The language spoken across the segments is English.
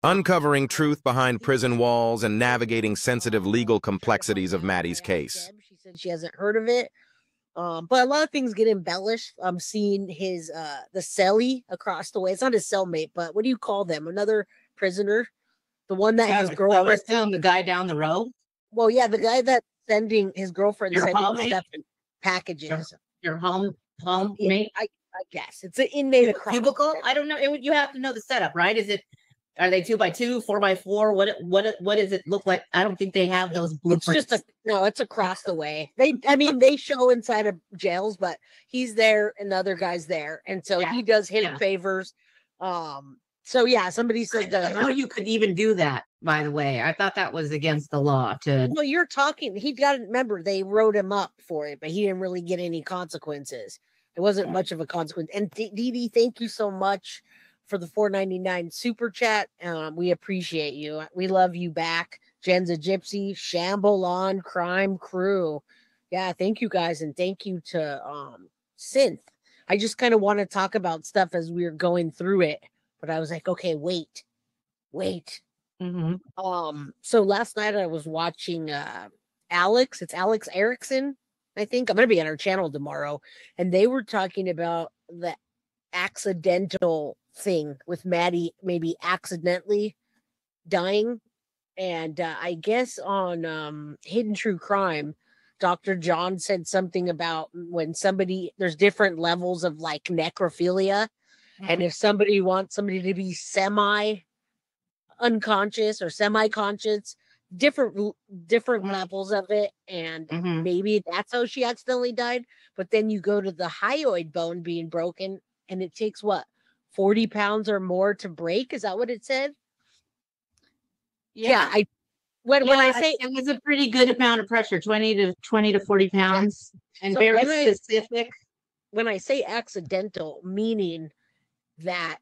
Uncovering truth behind prison walls and navigating sensitive legal complexities of Maddie's case. She said she hasn't heard of it. But a lot of things get embellished. I'm seeing his the cellie across the way. It's not his cellmate, but what do you call them? Another prisoner, the one that his girlfriend. The guy down the road. Well, yeah, the guy that's sending his girlfriend sending stuff in packages. Your home yeah, mate. I guess it's an inmate cubicle. I don't know. You have to know the setup, right? Is it? Are they 2x2, 4x4? What does it look like? I don't think they have those blueprints. It's across the way. They show inside of jails, but he's there and the other guy's there, and so he does him favors. So yeah, somebody said that. How you could even do that? By the way, I thought that was against the law. Well, you're talking. He got remember they wrote him up for it, but he didn't really get any consequences. It wasn't much of a consequence. And Dee Dee, thank you so much for the $4.99 super chat. We appreciate you. We love you back. Jen's a Gypsy, Shamble Crime Crew. Yeah, thank you guys, and thank you to Synth. I just kind of want to talk about stuff as we were going through it, but I was like, okay, wait. Mm-hmm. So last night I was watching Alex. It's Alex Erickson, I think. I'm gonna be on her channel tomorrow, and they were talking about the accidental thing with Maddie maybe accidentally dying, and I guess on Hidden True Crime, Dr. John said something about when there's different levels of like necrophilia, and if somebody wants somebody to be semi unconscious or semi-conscious, different levels of it, and maybe that's how she accidentally died. But then you go to the hyoid bone being broken, and it takes 40 pounds or more to break. Is that what it said? Yeah. When I say it was a pretty good amount of pressure, 20 to 40 pounds, and so very specific. When I say accidental, meaning that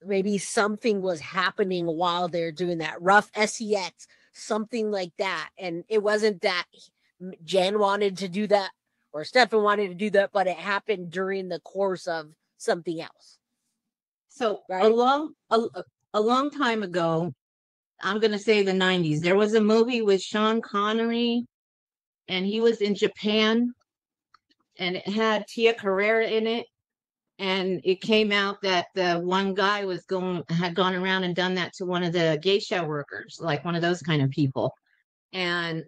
maybe something was happening while they're doing that rough sex, something like that. And it wasn't that Jen wanted to do that or Stefan wanted to do that, but it happened during the course of something else. So right? a long time ago, I'm going to say the 90s, there was a movie with Sean Connery, and he was in Japan, and it had Tia Carrere in it. And it came out that the one guy had gone around and done that to one of the geisha workers, like one of those kind of people. And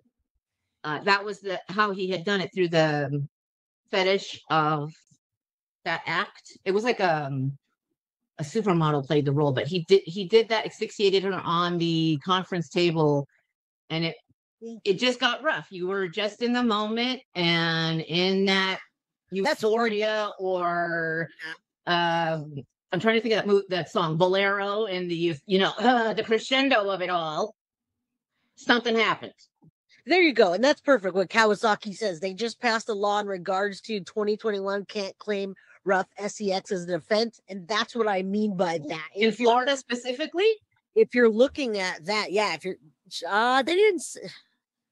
that was how he had done it, through the fetish of that act. It was like a supermodel played the role, but he did that, asphyxiated her on the conference table, and it just got rough. You were just in the moment, and in that euphoria, or I'm trying to think of that song Bolero, and the crescendo of it all, something happened. There you go. And that's perfect what Kawasaki says. They just passed a law in regards to 2021 can't claim rough sex as an offense, and that's what I mean by that. In Florida specifically? If you're looking at that, yeah, if you're they didn't,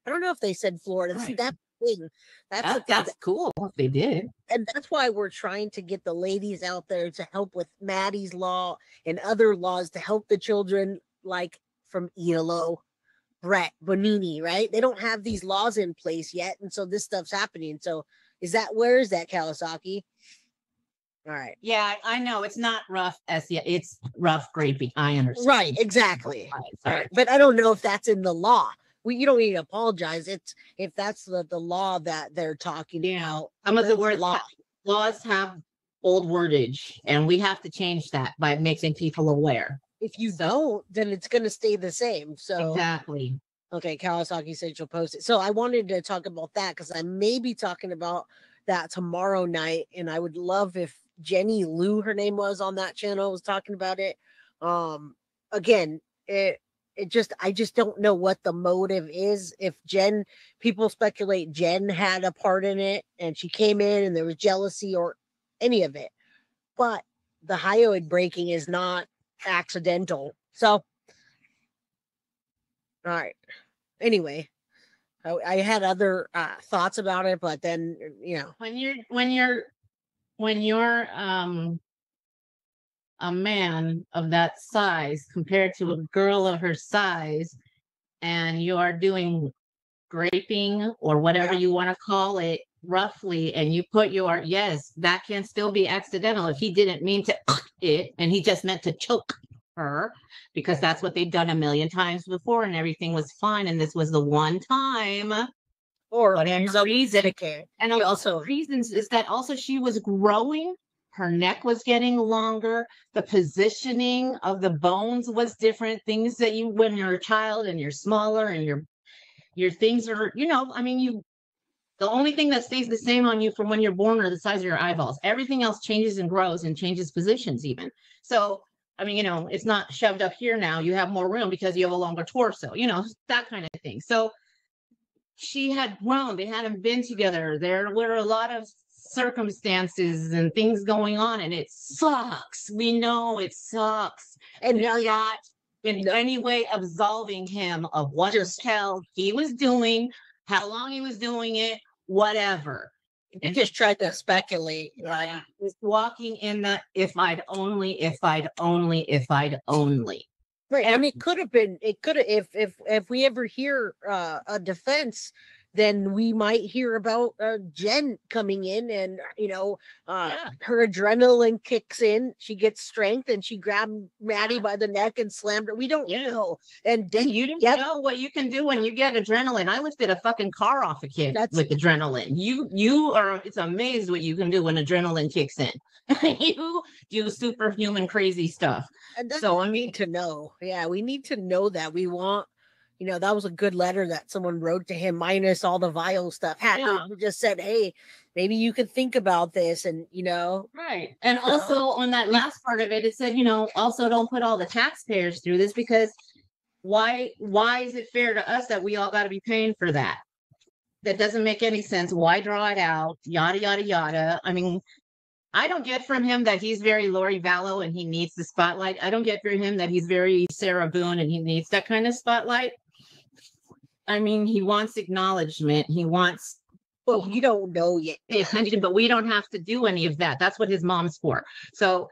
I don't know if they said Florida. Right. That's thing. That's cool if they did. And that's why we're trying to get the ladies out there to help with Maddie's law and other laws to help the children, like from ELO, Brett, Bonini, right? They don't have these laws in place yet, and so this stuff's happening. So where is that, Kawasaki? All right. Yeah, I know. It's not rough it's rough graping. I understand. Right, exactly. Right. But I don't know if that's in the law. You don't need to apologize. It's if that's the law that they're talking about. Some of the laws have old wordage, and we have to change that by making people aware. If you don't, then it's going to stay the same. So exactly. Okay, Kawasaki said she'll post it. So I wanted to talk about that because I may be talking about that tomorrow night, and I would love if Jenny Lou, her name was, on that channel, was talking about it. Again, I just don't know what the motive is. If people speculate Jen had a part in it and she came in and there was jealousy or any of it, but the hyoid breaking is not accidental. So, all right. Anyway, I had other thoughts about it, but then, when you're a man of that size compared to a girl of her size, and you are doing graping or whatever you want to call it roughly, and you put your, yes, that can still be accidental if he didn't mean to it and he just meant to choke her, because that's what they've done a million times before and everything was fine, and this was the one time. Or But and the reason, and also reasons is that also she was growing, her neck was getting longer, the positioning of the bones was different. Things that you, when you're a child and you're smaller and your things are, I mean, the only thing that stays the same on you from when you're born are the size of your eyeballs. Everything else changes and grows and changes positions even. So, I mean, it's not shoved up here now. You have more room because you have a longer torso, that kind of thing. So she had grown. They hadn't been together. There were a lot of circumstances and things going on, and it sucks. We know it sucks. And they're not in any way absolving him of what the hell he was doing, how long he was doing it, whatever. you just tried to speculate. Like, walking in the if I'd only, if I'd only, if I'd only. Right. I mean, it could have, if we ever hear a defense, then we might hear about Jen coming in and, her adrenaline kicks in. She gets strength and she grabbed Maddie by the neck and slammed her. We don't know. And then you didn't know what you can do when you get adrenaline. I lifted a fucking car off a kid with adrenaline. You are, it's amazed what you can do when adrenaline kicks in. You do superhuman crazy stuff. So I need to know. Yeah, we need to know that. We want, that was a good letter that someone wrote to him, minus all the vile stuff. Who just said, hey, maybe you could think about this, and right. And also on that last part of it, it said, also don't put all the taxpayers through this, because why is it fair to us that we all got to be paying for that? That doesn't make any sense. Why draw it out? Yada yada yada. I mean, I don't get from him that he's very Lori Vallow and he needs the spotlight. I don't get from him that he's very Sarah Boone and he needs that kind of spotlight. I mean, he wants acknowledgement. He wants, well, you don't know yet, attention, but we don't have to do any of that. That's what his mom's for. So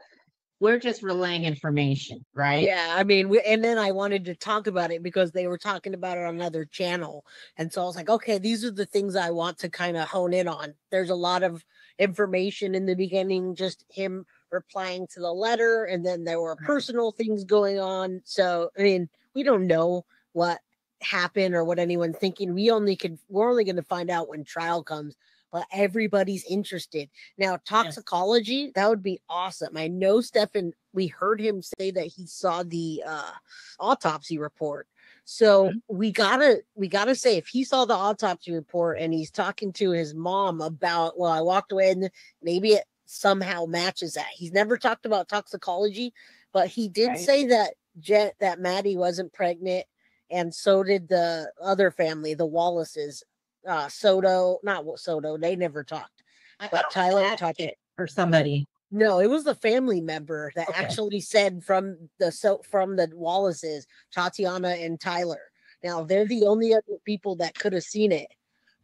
we're just relaying information, right? Yeah, I mean, and then I wanted to talk about it because they were talking about it on another channel. And so I was like, okay, these are the things I want to kind of hone in on. There's a lot of information in the beginning, just him replying to the letter, and then there were personal things going on. So, I mean, we don't know what happened or what anyone's thinking. We're only going to find out when trial comes. But everybody's interested. Now, toxicology, that would be awesome. I know Stefan, we heard him say that he saw the autopsy report. So we gotta say, if he saw the autopsy report and he's talking to his mom about, well, I walked away, and maybe it somehow matches that. He's never talked about toxicology, but he did say that that Maddie wasn't pregnant, and so did the other family, the Wallaces. Soto, not Soto, they never talked, but Tyler talked it, or somebody. No, it was the family member that actually said from the Wallaces, Tatiana and Tyler. Now they're the only other people that could have seen it.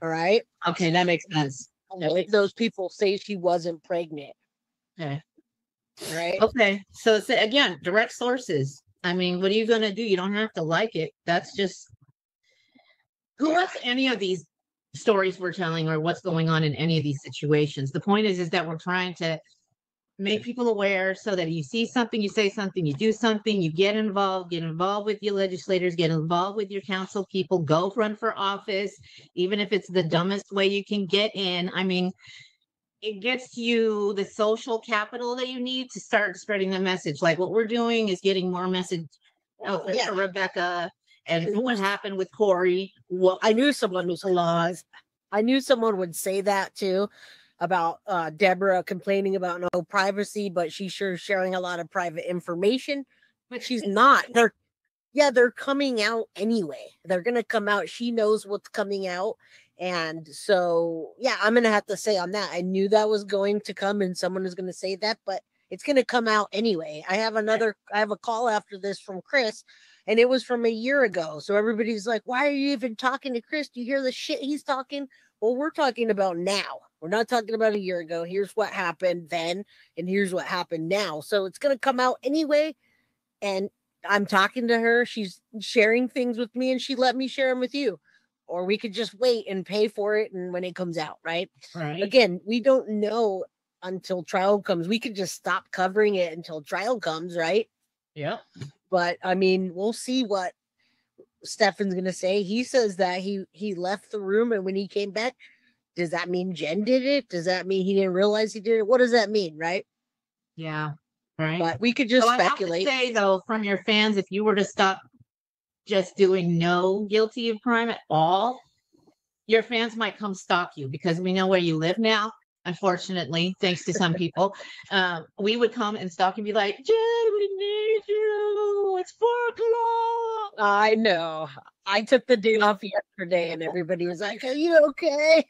All right. Okay, that makes sense. Those people say she wasn't pregnant. Okay. Right. Okay. So again, direct sources. I mean, what are you going to do? You don't have to like it. That's just, who wants any of these stories we're telling or what's going on in any of these situations? The point is that we're trying to make people aware so that you see something, you say something, you do something, you get involved with your legislators, get involved with your council people, go run for office, even if it's the dumbest way you can get in. I mean, it gets you the social capital that you need to start spreading the message. Like what we're doing is getting more message out there for Rebecca. And what happened with Corey? Well, I knew someone was lost. I knew someone would say that too, about Deborah complaining about no privacy, but she's sure sharing a lot of private information. But she's not. They're coming out anyway. They're gonna come out. She knows what's coming out. And so, yeah, I'm gonna have to say on that. I knew that was going to come, and someone was gonna say that, but it's gonna come out anyway. I have a call after this from Chris. And it was from a year ago. So everybody's like, why are you even talking to Chris? Do you hear the shit he's talking? Well, we're talking about now. We're not talking about a year ago. Here's what happened then, and here's what happened now. So it's going to come out anyway. And I'm talking to her. She's sharing things with me, and she let me share them with you. Or we could just wait and pay for it, and when it comes out, right? Right. Again, we don't know until trial comes. We could just stop covering it until trial comes, right? Yep. But I mean, we'll see what Stefan's gonna say. He says that he left the room, and when he came back, does that mean Jen did it? Does that mean he didn't realize he did it? What does that mean, right? Yeah. Right. But we could just So I have to speculate. say though, from your fans, if you were to stop just doing no guilty of crime at all, your fans might come stalk you because we know where you live now. Unfortunately, thanks to some people, we would come and stalk and be like, Jen, we need you. It's 4 o'clock. I know. I took the day off yesterday, and everybody was like, "Are you okay?"